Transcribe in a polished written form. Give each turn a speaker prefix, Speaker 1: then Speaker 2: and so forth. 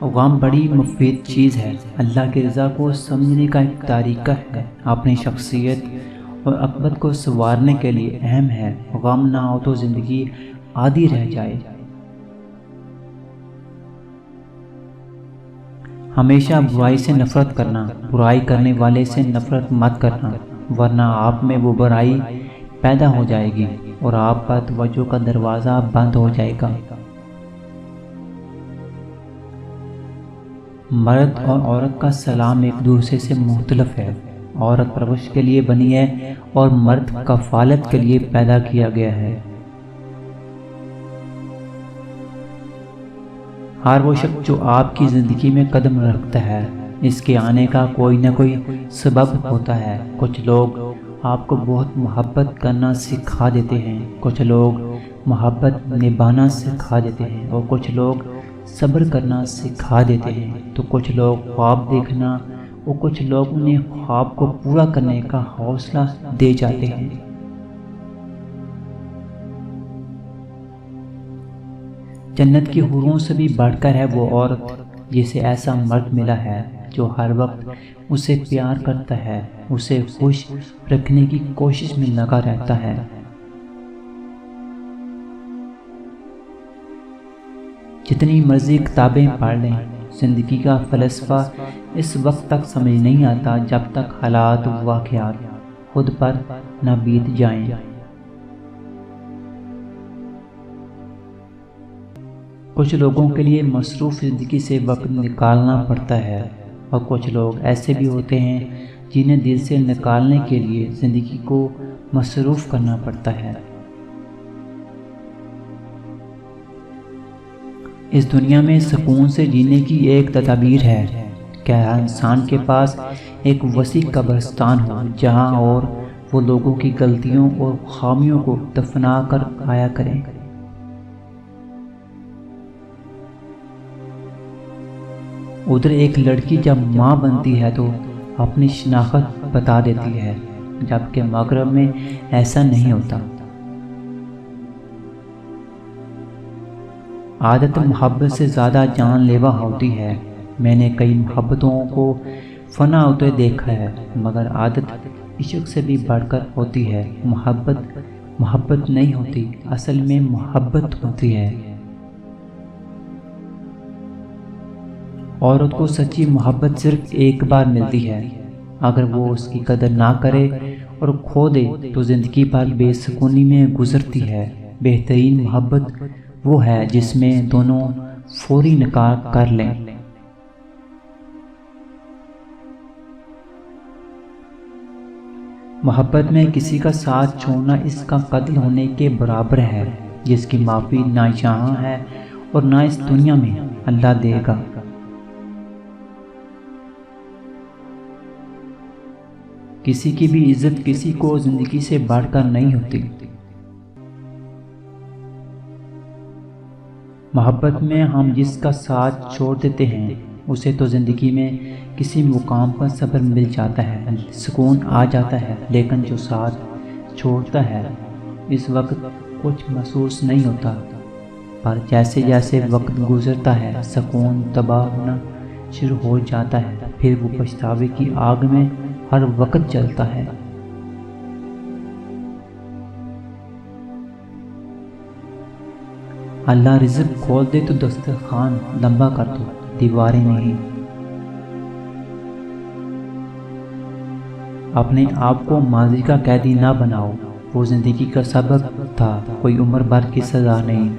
Speaker 1: غم بڑی مفید چیز ہے۔ اللہ کی رضا کو سمجھنے کا ایک طریقہ ہے، اپنی شخصیت اور عقبت کو سنوارنے کے لیے اہم ہے۔ غم نہ ہو تو زندگی عادی رہ جائے۔ ہمیشہ برائی سے نفرت کرنا، برائی کرنے والے سے نفرت مت کرنا، ورنہ آپ میں وہ برائی پیدا ہو جائے گی اور آپ کا توجہ کا دروازہ بند ہو جائے گا۔ مرد اور عورت کا سلام ایک دوسرے سے مختلف ہے۔ عورت پرورش کے لیے بنی ہے اور مرد کفالت کے لیے پیدا کیا گیا ہے۔ ہر وہ شخص جو آپ کی زندگی میں قدم رکھتا ہے، اس کے آنے کا کوئی نہ کوئی سبب ہوتا ہے۔ کچھ لوگ آپ کو بہت محبت کرنا سکھا دیتے ہیں، کچھ لوگ محبت نبھانا سکھا دیتے ہیں، اور کچھ لوگ صبر کرنا سکھا دیتے ہیں، تو کچھ لوگ خواب دیکھنا اور کچھ لوگ انہیں خواب کو پورا کرنے کا حوصلہ دے جاتے ہیں۔ جنت کی حوروں سے بھی بڑھ کر ہے وہ عورت جسے ایسا مرد ملا ہے جو ہر وقت اسے پیار کرتا ہے، اسے خوش رکھنے کی کوشش میں لگا رہتا ہے۔ جتنی مرضی کتابیں پڑھ لیں، زندگی کا فلسفہ اس وقت تک سمجھ نہیں آتا جب تک حالات و واقعات خود پر نہ بیت جائیں۔ کچھ لوگوں کے لیے مصروف زندگی سے وقت نکالنا پڑتا ہے، اور کچھ لوگ ایسے بھی ہوتے ہیں جنہیں دل سے نکالنے کے لیے زندگی کو مصروف کرنا پڑتا ہے۔ اس دنیا میں سکون سے جینے کی ایک تدبیر ہے کہ ہر انسان کے پاس ایک وسیع قبرستان ہو جہاں اور وہ لوگوں کی غلطیوں اور خامیوں کو دفنا کر آیا کریں۔ ادھر ایک لڑکی جب ماں بنتی ہے تو اپنی شناخت بتا دیتی ہے، جبکہ مغرب میں ایسا نہیں ہوتا۔ عادت محبت سے زیادہ جان لیوا ہوتی ہے۔ میں نے کئی محبتوں کو فنا ہوتے دیکھا ہے، مگر عادت عشق سے بھی بڑھ کر ہوتی ہے۔ محبت نہیں ہوتی، اصل میں محبت ہوتی ہے۔ عورت کو سچی محبت صرف ایک بار ملتی ہے۔ اگر وہ اس کی قدر نہ کرے اور کھو دے تو زندگی بھر بے سکونی میں گزرتی ہے۔ بہترین محبت وہ ہے جس میں دونوں فوری نکاح کر لیں۔ محبت میں کسی کا ساتھ چھوڑنا اس کا قتل ہونے کے برابر ہے، جس کی معافی نہ یہاں ہے اور نہ اس دنیا میں اللہ دے گا۔ کسی کی بھی عزت کسی کو زندگی سے بڑھ کر نہیں ہوتی۔ محبت میں ہم جس کا ساتھ چھوڑ دیتے ہیں اسے تو زندگی میں کسی مقام پر صبر مل جاتا ہے، سکون آ جاتا ہے، لیکن جو ساتھ چھوڑتا ہے اس وقت کچھ محسوس نہیں ہوتا، پر جیسے جیسے وقت گزرتا ہے سکون تباہ ہونا شروع ہو جاتا ہے، پھر وہ پچھتاوے کی آگ میں ہر وقت جلتا ہے۔ اللہ رزق کھول دے تو دسترخوان لمبا کر دو، دیواریں نہیں۔ اپنے آپ کو ماضی کا قیدی نہ بناؤ، وہ زندگی کا سبق تھا، کوئی عمر بھر کی سزا نہیں۔